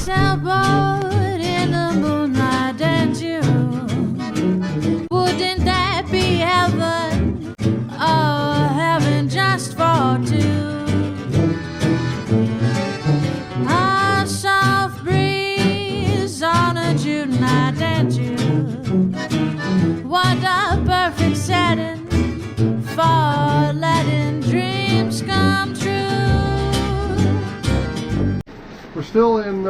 sailboat in the moonlight and June. Wouldn't that be heaven? Oh, heaven just for two. A soft breeze on a June night and June. What a perfect setting for letting dreams come true. We're still in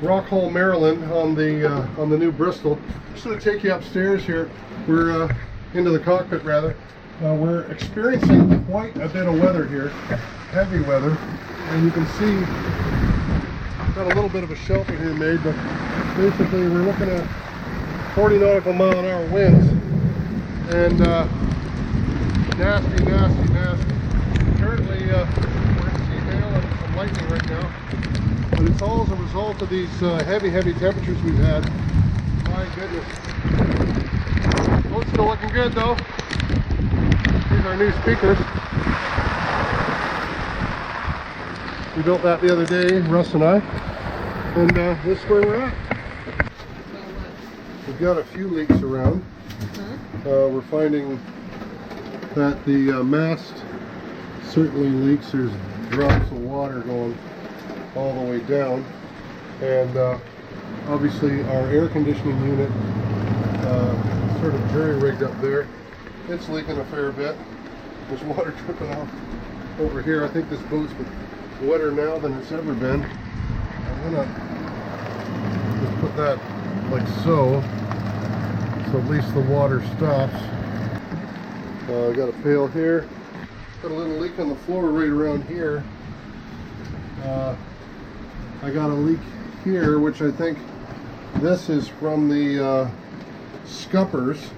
Rockhall, Maryland, on the new Bristol. I'm just going to take you upstairs here. We're into the cockpit rather. We're experiencing quite a bit of weather here, heavy weather, and you can see got a little bit of a shelter here made, but basically we're looking at 40 nautical mile an hour winds and nasty. Currently we're in sea hail and some lightning right now, but it's all as a result of these heavy temperatures we've had. My goodness. Boat's still looking good though. These are our new speakers. We built that the other day, Russ and I, and this is where we're at. We've got a few leaks around. We're finding that the mast certainly leaks. There's drops of water going all the way down, and obviously our air conditioning unit sort of jury-rigged up there. It's leaking a fair bit. There's water dripping off over here. I think this boat's wetter now than it's ever been. I'm gonna just put that like so at least the water stops. I got a pail here. Got a little leak on the floor right around here. I got a leak here, which I think this is from the scuppers.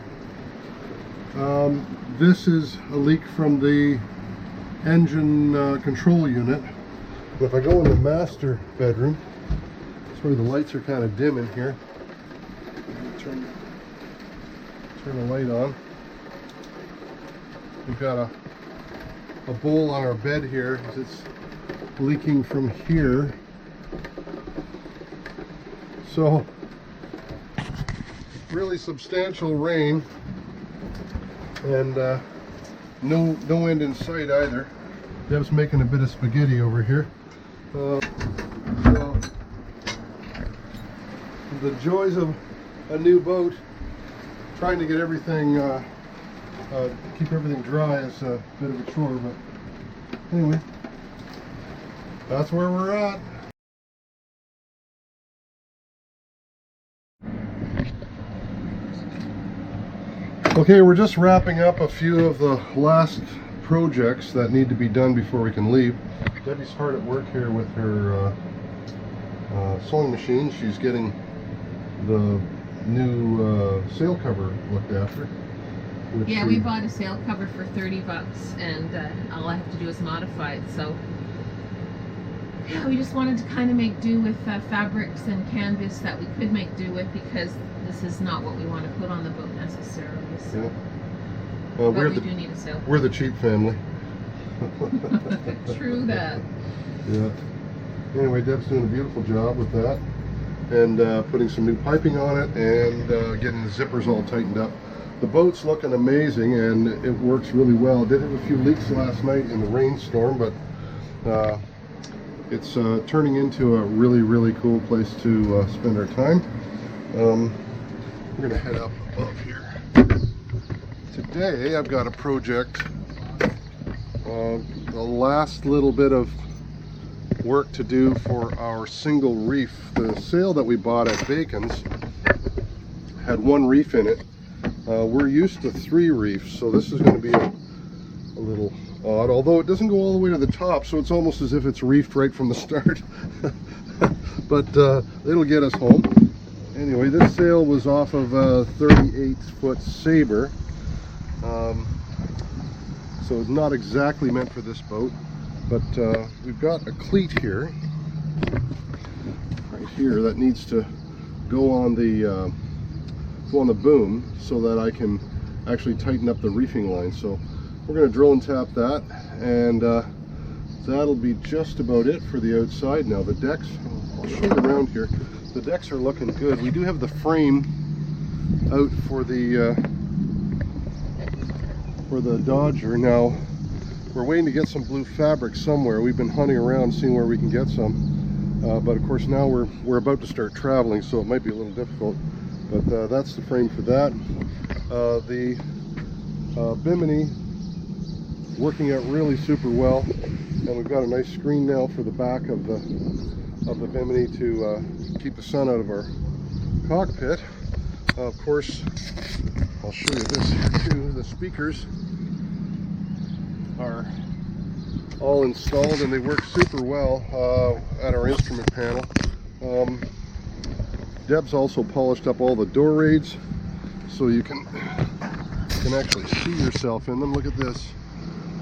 This is a leak from the engine control unit. If I go in the master bedroom, that's where the lights are kind of dim in here. Turn the light on. We've got a bowl on our bed here. It's leaking from here. So really substantial rain, and no end in sight either. Deb's making a bit of spaghetti over here. So the joys of a new boat, trying to get everything, keep everything dry is a bit of a chore, but anyway, that's where we're at. Okay, we're just wrapping up a few of the last projects that need to be done before we can leave. Debbie's hard at work here with her sewing machine. She's getting the new sail cover looked after. Yeah, we bought a sail cover for $30 and all I have to do is modify it. So yeah, we just wanted to kind of make do with fabrics and canvas that we could make do with, because this is not what we want to put on the boat necessarily. So. Yeah. We do need a sail cover. We're the cheap family. True that. Yeah. Anyway, Deb's doing a beautiful job with that, and putting some new piping on it, and getting the zippers all tightened up. The boat's looking amazing, and it works really well. It did have a few leaks last night in the rainstorm, but it's turning into a really cool place to spend our time. We're going to head up above here. Today I've got a project, the last little bit of work to do for our single reef. The sail that we bought at Bacon's had one reef in it. We're used to 3 reefs, so this is going to be a little odd, although it doesn't go all the way to the top, so it's almost as if it's reefed right from the start. But it'll get us home. Anyway, this sail was off of a 38-foot Sabre, so it's not exactly meant for this boat, but we've got a cleat here, right here, that needs to go on the boom so that I can actually tighten up the reefing line. So we're going to drill and tap that and So that'll be just about it for the outside now. The decks, I'll show you around here. The decks are looking good. We do have the frame out for the Dodger. Now we're waiting to get some blue fabric somewhere. We've been hunting around seeing where we can get some, but of course now we're about to start traveling, so it might be a little difficult. But that's the frame for that. The Bimini working out really super well, and we've got a nice screen now for the back of the Bimini to keep the sun out of our cockpit. Of course, I'll show you this here too. The speakers are all installed and they work super well at our instrument panel. Deb's also polished up all the door raids so you can actually see yourself in them. Look at this.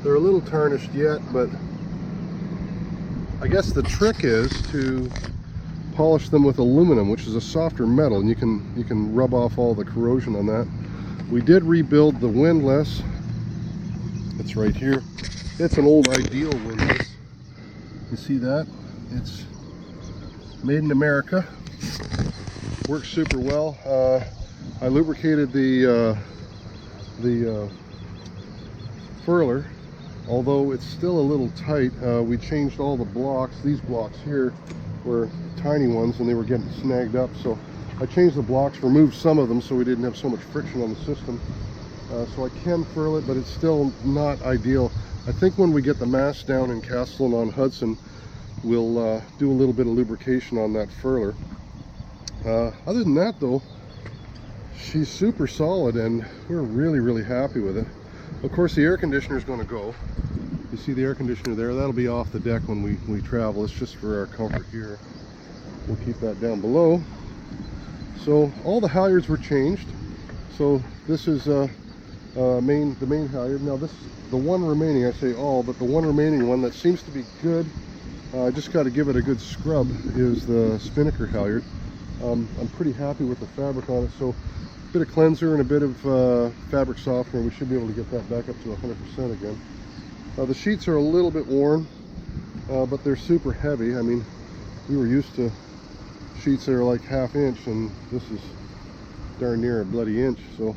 They're a little tarnished yet, but I guess the trick is to polish them with aluminum, which is a softer metal, and you can rub off all the corrosion on that. We did rebuild the windlass. It's right here. It's an old Ideal windlass. You see that? It's made in America. Works super well. I lubricated the furler, although it's still a little tight. We changed all the blocks. These blocks here were tiny ones and they were getting snagged up, so I changed the blocks, removed some of them so we didn't have so much friction on the system. So I can furl it, but it's still not ideal. I think when we get the mast down in Castellan on Hudson, we'll do a little bit of lubrication on that furler. Other than that though, she's super solid and we're really happy with it. Of course the air conditioner is going to go. You see the air conditioner there? That'll be off the deck when we travel. It's just for our comfort here. We'll keep that down below. So all the halyards were changed. So this is the main halyard. Now this, the one remaining, I say all, but the one remaining one that seems to be good, I just got to give it a good scrub, is the Spinnaker halyard. I'm pretty happy with the fabric on it, so a bit of cleanser and a bit of fabric softener, we should be able to get that back up to 100% again. The sheets are a little bit worn, but they're super heavy. I mean, we were used to sheets that are like ½ inch, and this is darn near a bloody inch, so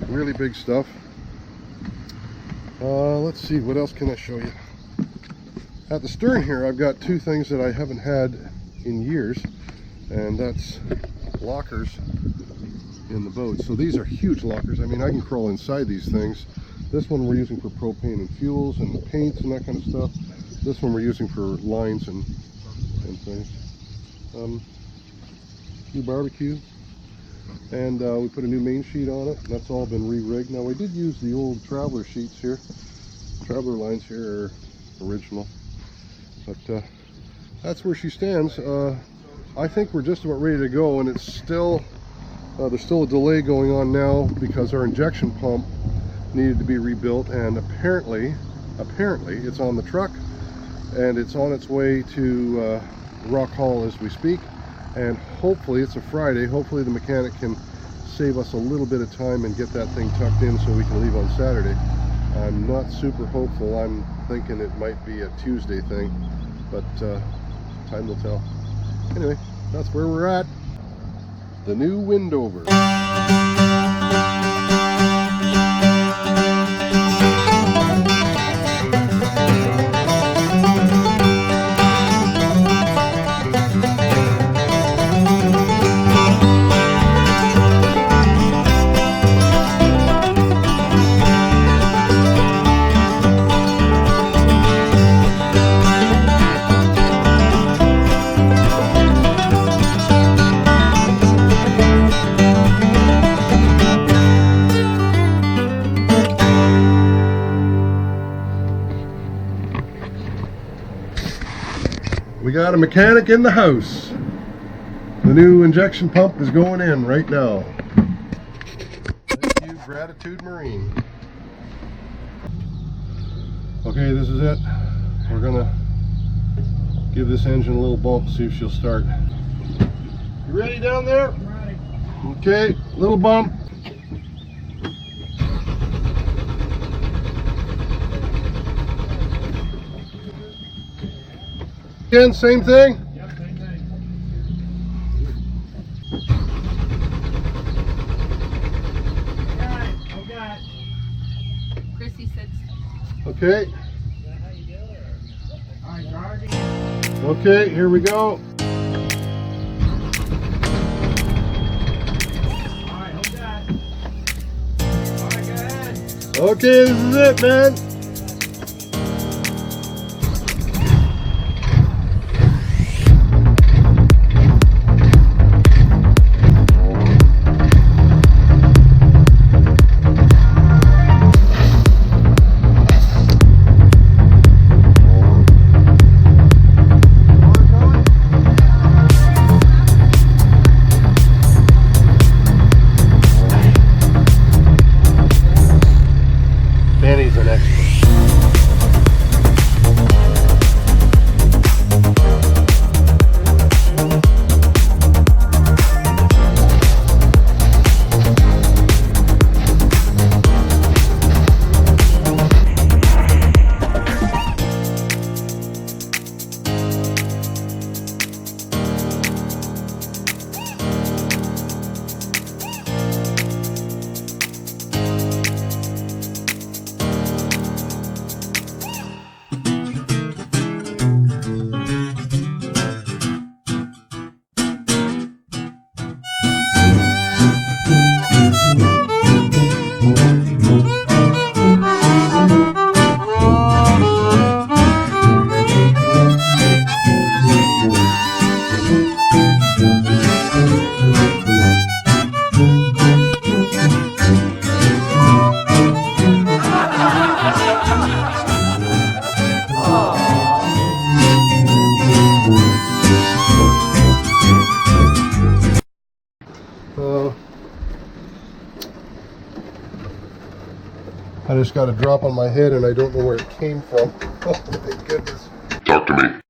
really big stuff. Let's see, what else can I show you? At the stern here, I've got two things that I haven't had in years, and that's lockers in the boat. So these are huge lockers. I mean, I can crawl inside these things. This one we're using for propane and fuels and paints and that kind of stuff. This one we're using for lines and things. New barbecue, and we put a new main sheet on it. That's all been re-rigged. Now we did use the old Traveler sheets here. Traveler lines here are original, but that's where she stands. I think we're just about ready to go, and it's still there's still a delay going on now because our injection pump needed to be rebuilt, and apparently it's on the truck and it's on its way to Rock Hall as we speak, and hopefully it's a Friday. Hopefully the mechanic can save us a little bit of time and get that thing tucked in so we can leave on Saturday. I'm not super hopeful. I'm thinking it might be a Tuesday thing, but time will tell. Anyway, that's where we're at. The new Windover. We got a mechanic in the house. The new injection pump is going in right now. Thank you, Gratitude Marine. Okay, this is it. We're gonna give this engine a little bump, see if she'll start. You ready down there? I'm ready. Okay, little bump. Again, same thing? Yep, same thing. Okay. Chrissy said. Okay. Alright, Georgie. Okay, here we go. Alright, hold that. Alright, go ahead. Okay, this is it, man. Manny's an expert. I just got a drop on my head and I don't know where it came from. Oh my goodness. Talk to me.